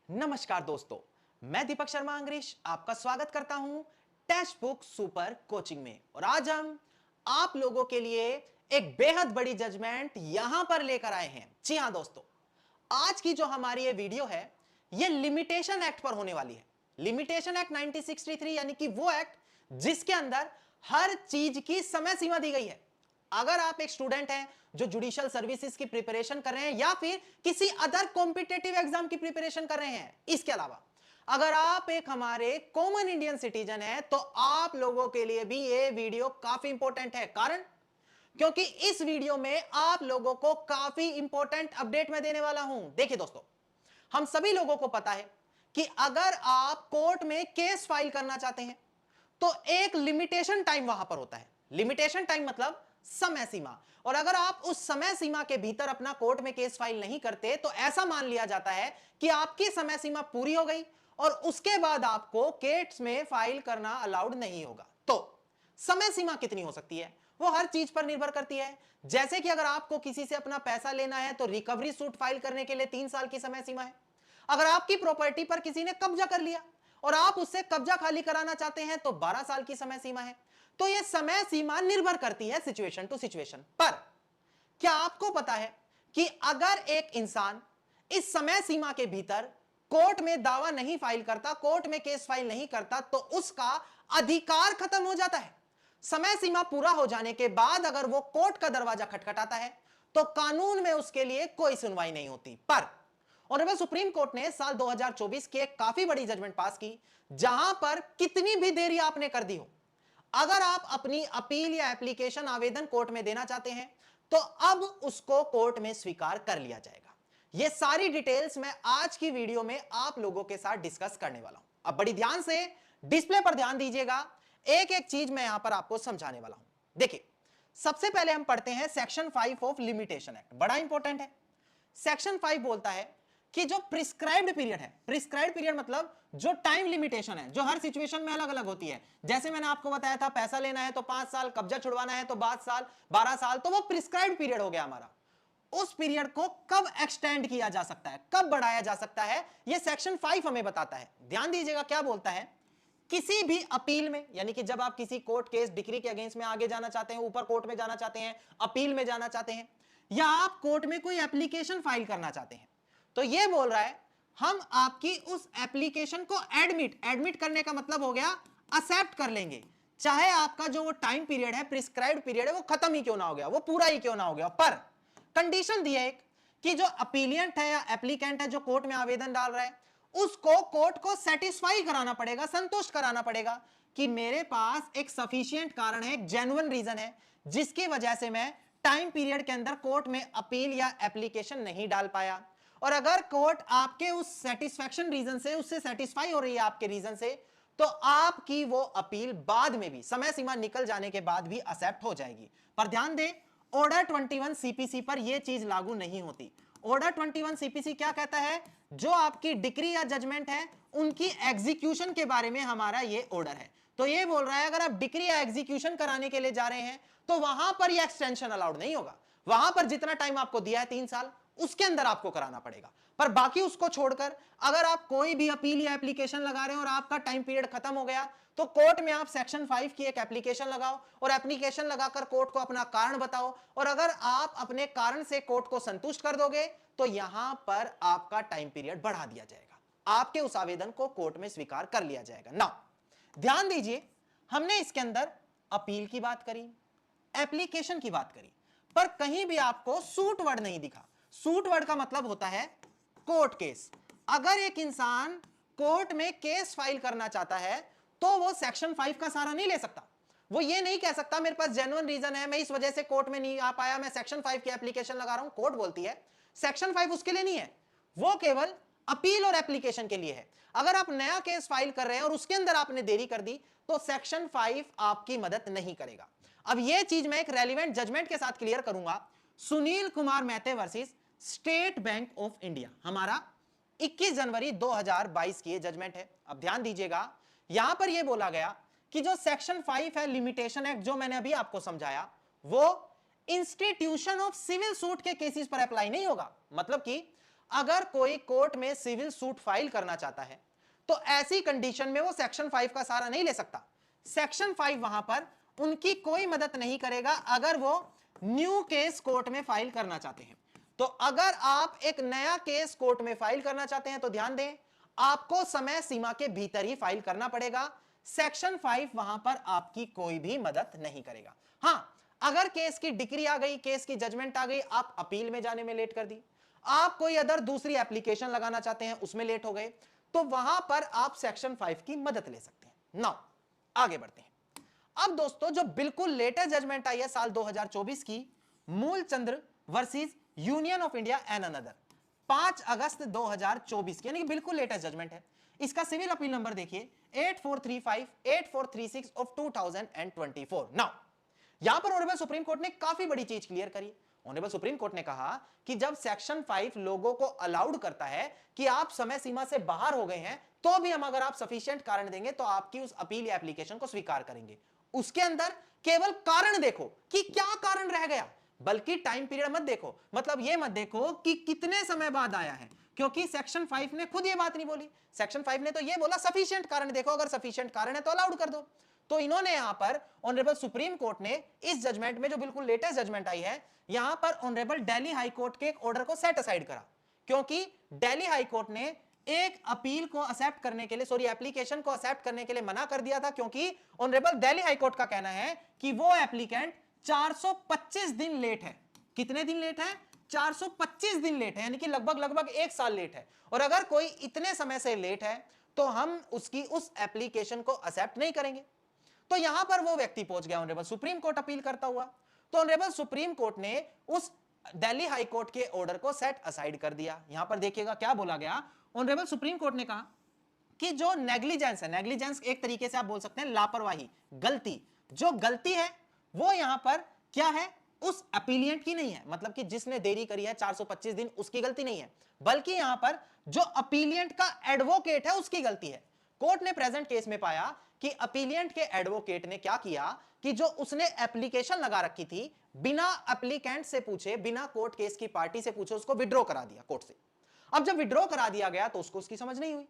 नमस्कार दोस्तों, मैं दीपक शर्मा अंग्रेश आपका स्वागत करता हूं टेक्स्ट बुक सुपर कोचिंग में। और आज हम आप लोगों के लिए एक बेहद बड़ी जजमेंट यहां पर लेकर आए हैं। जी हां दोस्तों, आज की जो हमारी ये वीडियो है ये लिमिटेशन एक्ट पर होने वाली है। लिमिटेशन एक्ट 1963 यानी कि वो एक्ट जिसके अंदर हर चीज की समय सीमा दी गई है। अगर आप एक स्टूडेंट हैं जो जुडिशियल सर्विसेज की प्रिपरेशन कर रहे हैं या फिर किसी अदर कॉम्पिटिटिव एग्जाम की प्रिपरेशन कर रहे हैं, इसके अलावा अगर आप एक हमारे कॉमन इंडियन सिटीजन हैं तो आप लोगों के लिए भी ये वीडियो काफी इंपॉर्टेंट है। कारण क्योंकि इस वीडियो में आप लोगों को काफी इंपॉर्टेंट अपडेट मैं देने वाला हूं। देखिए दोस्तों, हम सभी लोगों को पता है कि अगर आप कोर्ट में केस फाइल करना चाहते हैं तो एक लिमिटेशन टाइम वहां पर होता है। लिमिटेशन टाइम मतलब समय सीमा। और अगर आप उस समय सीमा के भीतर अपना कोर्ट में केस फाइल नहीं करते तो ऐसा मान लिया जाता है कि आपकी समय सीमा पूरी हो गई और उसके बाद आपको केस में फाइल करना अलाउड नहीं होगा। तो समय सीमा कितनी हो सकती है वो हर चीज पर निर्भर करती है। जैसे कि अगर आपको किसी से अपना पैसा लेना है तो रिकवरी सूट फाइल करने के लिए 3 साल की समय सीमा है। अगर आपकी प्रॉपर्टी पर किसी ने कब्जा कर लिया और आप उससे कब्जा खाली कराना चाहते हैं तो 12 साल की समय सीमा है। तो यह समय सीमा निर्भर करती है सिचुएशन टू सिचुएशन पर। क्या आपको पता है कि अगर एक इंसान इस समय सीमा के भीतर कोर्ट में दावा नहीं फाइल करता, कोर्ट में केस फाइल नहीं करता, तो उसका अधिकार खत्म हो जाता है। समय सीमा पूरा हो जाने के बाद अगर वो कोर्ट का दरवाजा खटखटाता है तो कानून में उसके लिए कोई सुनवाई नहीं होती। पर ऑनरेबल सुप्रीम कोर्ट ने साल 2024 की एक काफी बड़ी जजमेंट पास की जहां पर कितनी भी देरी आपने कर दी हो, अगर आप अपनी अपील या एप्लीकेशन आवेदन कोर्ट में देना चाहते हैं तो अब उसको कोर्ट में स्वीकार कर लिया जाएगा। यह सारी डिटेल्स मैं आज की वीडियो में आप लोगों के साथ डिस्कस करने वाला हूं। अब बड़ी ध्यान से डिस्प्ले पर ध्यान दीजिएगा, एक एक चीज मैं यहां पर आपको समझाने वाला हूं। देखिए, सबसे पहले हम पढ़ते हैं सेक्शन 5 ऑफ लिमिटेशन एक्ट, बड़ा इंपॉर्टेंट है। सेक्शन 5 बोलता है कि जो प्रिस्क्राइब्ड पीरियड है, प्रिस्क्राइब्ड पीरियड मतलब जो टाइम लिमिटेशन है जो हर सिचुएशन में अलग अलग होती है। जैसे मैंने आपको बताया था, पैसा लेना है तो 5 साल, कब्जा छुड़वाना है तो 5 साल, 12 साल, तो वो प्रिस्क्राइब्ड पीरियड हो गया हमारा। उस पीरियड को कब एक्सटेंड किया जा सकता है, कब बढ़ाया जा सकता है, यह सेक्शन 5 हमें बताता है। ध्यान दीजिएगा क्या बोलता है। किसी भी अपील में, यानी कि जब आप किसी कोर्ट केस डिक्री के अगेंस्ट में आगे जाना चाहते हैं, ऊपर कोर्ट में जाना चाहते हैं, अपील में जाना चाहते हैं, या आप कोर्ट में कोई एप्लीकेशन फाइल करना चाहते हैं, तो यह बोल रहा है हम आपकी उस एप्लीकेशन को एडमिट करने का मतलब हो गया एक्सेप्ट कर लेंगे, चाहे आपका जो वो टाइम पीरियड है, प्रिस्क्राइब्ड पीरियड है, वो खत्म ही क्यों ना हो गया, वो पूरा ही क्यों ना हो गया। पर कंडीशन दी है एक कि जो अपीलियंट है या एप्लीकेंट है जो कोर्ट में आवेदन डाल रहा है, उसको कोर्ट को सेटिस्फाई कराना पड़ेगा, संतुष्ट कराना पड़ेगा कि मेरे पास एक सफिशिएंट कारण है, एक जेन्युइन रीजन है जिसकी वजह से मैं टाइम पीरियड के अंदर कोर्ट में अपील या एप्लीकेशन नहीं डाल पाया। और अगर कोर्ट आपके उस सेटिस्फैक्शन रीजन से, उससे सेटिस्फाई हो रही है आपके रीजन से, तो आपकी वो अपील बाद में भी, समय सीमा निकल जाने के बाद भी एक्सेप्ट हो जाएगी। पर ध्यान दें, ऑर्डर 21 सीपीसी पर यह चीज लागू नहीं होती। ऑर्डर 21 सीपीसी क्या कहता है, जो आपकी डिक्री या जजमेंट है उनकी एग्जीक्यूशन के बारे में हमारा ये ऑर्डर है। तो ये बोल रहा है अगर आप डिक्री या एग्जीक्यूशन कराने के लिए जा रहे हैं तो वहां पर यह एक्सटेंशन अलाउड नहीं होगा। वहां पर जितना टाइम आपको दिया है 3 साल, उसके अंदर आपको कराना पड़ेगा। पर बाकी उसको छोड़कर अगर आप कोई भी अपील या एप्लीकेशन लगा रहे हैं और आपका टाइम पीरियड खत्म हो गया तो कोर्ट में आप सेक्शन 5 की एक एप्लीकेशन लगाओ और एप्लीकेशन लगाकर कोर्ट को अपना कारण बताओ, और अगर आप अपने कारण से कोर्ट को संतुष्ट कर दोगे तो यहां पर आपका टाइम पीरियड बढ़ा दिया जाएगा, आपके उस आवेदन को कोर्ट में स्वीकार कर लिया जाएगा। ना, ध्यान दीजिए, हमने इसके अंदर अपील की बात करी, एप्लीकेशन की बात करी, पर कहीं भी आपको सूट वर्ड नहीं दिखा। सूट वर्ड का मतलब होता है कोर्ट केस। अगर एक इंसान कोर्ट में केस फाइल करना चाहता है तो वो सेक्शन 5 का सहारा नहीं ले सकता। वो ये नहीं कह सकता मेरे पास जेन्युइन रीजन है, मैं इस वजह से कोर्ट में नहीं आ पाया, मैं सेक्शन 5 की एप्लीकेशन लगा रहा हूं। कोर्ट बोलती है सेक्शन 5 उसके लिए नहीं है, वो केवल अपील और एप्लीकेशन के लिए है। अगर आप नया केस फाइल कर रहे हैं और उसके अंदर आपने देरी कर दी तो सेक्शन 5 आपकी मदद नहीं करेगा। अब यह चीज मैं एक रेलिवेंट जजमेंट के साथ क्लियर करूंगा। Sunil Kumar Mehte versus state bank of India, हमारा 21 जनवरी 2022 की जजमेंट है। अब ध्यान दीजिएगा, यहां पर यह बोला गया कि जो सेक्शन 5 है लिमिटेशन एक्ट, जो मैंने अभी आपको समझाया, वो इंस्टीट्यूशन ऑफ सिविल सूट के केसेस पर अप्लाई नहीं होगा। मतलब कि अगर कोई कोर्ट में सिविल सूट फाइल करना चाहता है तो ऐसी कंडीशन में वो सेक्शन 5 का सहारा नहीं ले सकता। सेक्शन 5 वहां पर उनकी कोई मदद नहीं करेगा अगर वो न्यू केस कोर्ट में फाइल करना चाहते हैं। तो अगर आप एक नया केस कोर्ट में फाइल करना चाहते हैं तो ध्यान दें, आपको समय सीमा के भीतर ही फाइल करना पड़ेगा। सेक्शन 5 वहां पर आपकी कोई भी मदद नहीं करेगा। हां, अगर केस की डिक्री आ गई, केस की जजमेंट आ गई, आप अपील में जाने में लेट कर दी, आप कोई अदर दूसरी एप्लीकेशन लगाना चाहते हैं उसमें लेट हो गए, तो वहां पर आप सेक्शन 5 की मदद ले सकते हैं। नाउ आगे बढ़ते हैं। अब दोस्तों जो बिल्कुल लेटेस्ट जजमेंट आई है साल 2024 की, Moolchandra versus union of India and another, 5 अगस्त 2024 की, यानी कि बिल्कुल लेटेस्ट जजमेंट है। इसका सिविल अपील नंबर देखिए 8435 8436 ऑफ 2024। नाउ यहां पर ऑनरेबल सुप्रीम कोर्ट ने काफी बड़ी चीज क्लियर करी। ऑनरेबल सुप्रीम कोर्ट ने कहा कि जब सेक्शन 5 लोगों को अलाउड करता है कि आप समय सीमा से बाहर हो गए हैं तो भी हम अगर आप सफिशिएंट कारण देंगे तो आपकी उस अपील या एप्लीकेशन को स्वीकार करेंगे। उसके अंदर केवल कारण देखो कि क्या कारण रह गया, बल्कि टाइम पीरियड मत देखो, मतलब यह मत देखो कि कितने समय बाद आया है, क्योंकि सेक्शन 5 ने खुद यह बात नहीं बोली। सेक्शन 5 ने तो यह बोला सफिशिएंट कारण देखो, अगर सफिशिएंट कारण है तो अलाउड कर दो। तो इन्होंने यहां पर ऑनरेबल सुप्रीम कोर्ट ने इस जजमेंट में जो बिल्कुल लेटेस्ट जजमेंट आई है, यहां पर ऑनरेबल दिल्ली हाई कोर्ट के एक ऑर्डर को सेट असाइड करा, क्योंकि दिल्ली हाई कोर्ट ने एक अपील को एक्सेप्ट करने के लिए, सॉरी एप्लीकेशन को एक्सेप्ट करने के लिए मना कर दिया था, क्योंकि ऑनरेबल दिल्ली हाई कोर्ट का कहना है कि वो एप्लीकेंट 425 दिन लेट है। कितने दिन लेट है? 425 दिन लेट है, यानी कि लगभग 1 साल लेट है। और अगर कोई इतने समय से लेट है तो हम उसकी उस एप्लीकेशन को एक्सेप्ट नहीं करेंगे। तो यहां पर वो व्यक्ति पहुंच गया ऑनरेबल सुप्रीम कोर्ट अपील करता हुआ। तो ऑनरेबल सुप्रीम कोर्ट ने उस दिल्ली हाई कोर्ट के ऑर्डर को सेट असाइड कर दिया। यहां पर देखिएगा क्या बोला गया। ऑनरेबल सुप्रीम कोर्ट ने कहा कि जो नेग्लिजेंस है, नेग्लिजेंस एक तरीके से आप बोल सकते हैं लापरवाही, गलती, जो गलती है वो यहां पर क्या है, उस अपीलिएंट की नहीं है, मतलब कि जिसने देरी करी है 425 दिन उसकी गलती नहीं है, बल्कि यहां पर जो अपीलिएंट का एडवोकेट है उसकी गलती है। कोर्ट ने प्रेजेंट केस में पाया कि अपीलिएंट के एडवोकेट ने क्या किया कि जो उसने एप्लीकेशन लगा रखी थी, बिना एप्लीकेंट से पूछे, बिना कोर्ट केस की पार्टी से पूछे उसको विड्रॉ करा दिया कोर्ट से। अब जब विड्रॉ करा दिया गया तो उसको उसकी समझ नहीं हुई,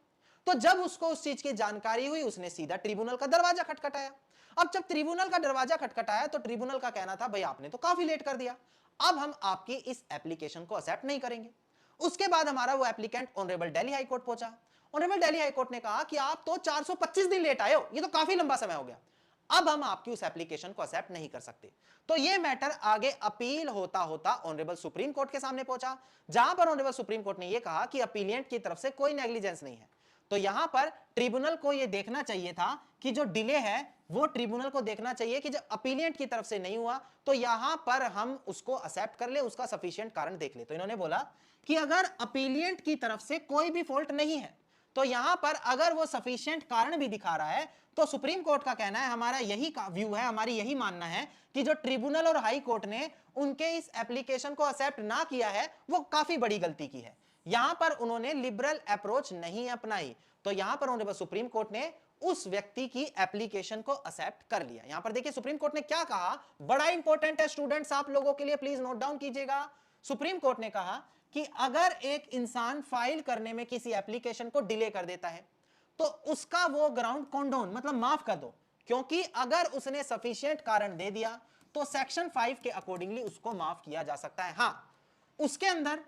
तो जब उसको उस चीज की जानकारी हुई उसने सीधा ट्रिब्यूनल का दरवाजा खटखटाया। अब जब ट्रिब्यूनल का दरवाजा खटखटाया तो ट्रिब्यूनल का कहना था भाई आपने तो काफी लेट कर दिया, अब हम आपकी इस एप्लीकेशन को एक्सेप्ट नहीं करेंगे। उसके बाद हमारा वो applicant honourable Delhi high court पहुंचा। ऑनरेबल दिल्ली हाई कोर्ट ने कहा कि आप तो 425 दिन लेट आए हो, ये तो काफी लंबा समय हो गया, अब हम आपकी उस एप्लीकेशन को एक्सेप्ट नहीं कर सकते। तो ये मैटर आगे अपील होता होता ऑनरेबल सुप्रीम कोर्ट के सामने पहुंचा, जहां पर ऑनरेबल सुप्रीम कोर्ट ने यह कहा कि अपीलिएंट की तरफ से कोई नेग्लिजेंस नहीं है। तो यहां पर ट्रिब्यूनल को यह देखना चाहिए था कि जो डिले है वो ट्रिब्यूनल को देखना चाहिए कि जब अपीलिएंट की तरफ से नहीं हुआ तो यहां पर हम उसको एक्सेप्ट कर ले, उसका सफिशिएंट कारण देख ले। तो इन्होंने बोला कि अगर अपीलिएंट की तरफ से कोई भी फॉल्ट नहीं है तो यहां पर अगर वो सफिशिएंट कारण भी दिखा रहा है तो सुप्रीम कोर्ट का कहना है, हमारा यही व्यू है, हमारी यही मानना है कि जो ट्रिब्यूनल और हाई कोर्ट ने उनके इस एप्लीकेशन को एक्सेप्ट ना किया है वो काफी बड़ी गलती की है। यहां पर उन्होंने लिबरल अप्रोच नहीं अपनाई, तो यहां पर ऑनरेबल सुप्रीम कोर्ट ने उस व्यक्ति की एप्लीकेशन को एक्सेप्ट कर लिया। यहां पर देखिए सुप्रीम कोर्ट ने क्या कहा, बड़ा इंपॉर्टेंट है स्टूडेंट्स आप लोगों के लिए, प्लीज नोट डाउन कीजिएगा। सुप्रीम कोर्ट ने कहा कि अगर एक इंसान फाइल करने में किसी एप्लीकेशन को डिले कर देता है तो उसका वो ग्राउंड कॉन्डोन, मतलब माफ कर दो, क्योंकि अगर उसने सफिशिएंट कारण दे दिया तो सेक्शन 5 के अकॉर्डिंगली उसको माफ किया जा सकता है। हां, उसके अंदर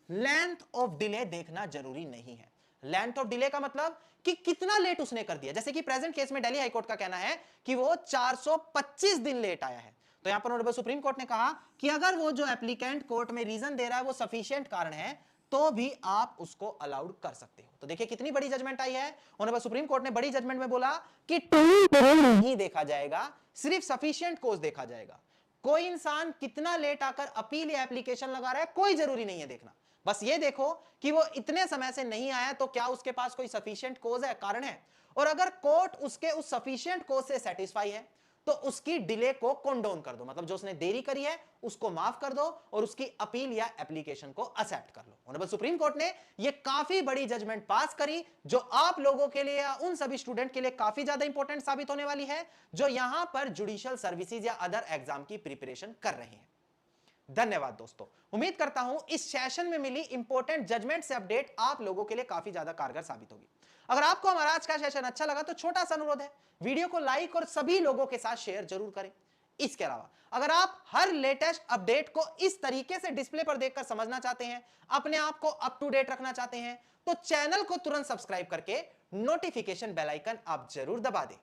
लेंथ ऑफ डिले देखना जरूरी नहीं है। लेंथ ऑफ डिले का मतलब कि कितना लेट उसने कर दिया, जैसे कि प्रेजेंट केस में दिल्ली हाईकोर्ट का कहना है कि वो 425 दिन लेट आया है। तो यहां पर ऑनरेबल सुप्रीम कोर्ट ने कहा कि अगर वो जो एप्लीकेंट कोर्ट में रीजन दे रहा है वो सफिशिएंट कारण है तो भी आप उसको अलाउड कर सकते हो। तो देखिए कितनी बड़ी जजमेंट आई है। ऑनरेबल सुप्रीम कोर्ट ने बड़ी जजमेंट में बोला कि नहीं देखा जाएगा, सिर्फ सफिशिएंट कोज देखा जाएगा। कोई इंसान कितना लेट आकर अपील या एप्लीकेशन लगा रहा है कोई जरूरी नहीं है देखना, बस ये देखो कि वो इतने समय से नहीं आया तो क्या उसके पास कोई सफिशिएंट कोज है, कारण है, और अगर कोर्ट उसके उस सफिशिएंट कोज से सेटिस्फाई है तो उसकी डिले को कंडोन कर दो, मतलब जो उसने देरी करी है उसको माफ कर दो और उसकी अपील या एप्लीकेशन को एक्सेप्ट कर लो। ऑनरेबल सुप्रीम कोर्ट ने यह काफी बड़ी जजमेंट पास करी जो आप लोगों के लिए या उन सभी स्टूडेंट के लिए काफी ज्यादा इंपॉर्टेंट साबित होने वाली है जो यहां पर जुडिशियल सर्विसेज या अदर एग्जाम की प्रिपरेशन कर रहे हैं। धन्यवाद दोस्तों। उम्मीद करता हूं इस सेशन में मिली इंपॉर्टेंट जजमेंट से अपडेट आप लोगों के लिए काफी ज्यादा कारगर साबित होगी। अगर आपको हमारा आज का सेशन अच्छा लगा तो छोटा सा अनुरोध है, वीडियो को लाइक और सभी लोगों के साथ शेयर जरूर करें। इसके अलावा अगर आप हर लेटेस्ट अपडेट को इस तरीके से डिस्प्ले पर देखकर समझना चाहते हैं, अपने आप को अप टू डेट रखना चाहते हैं, तो चैनल को तुरंत सब्सक्राइब करके नोटिफिकेशन बेल आइकन आप जरूर दबा दें।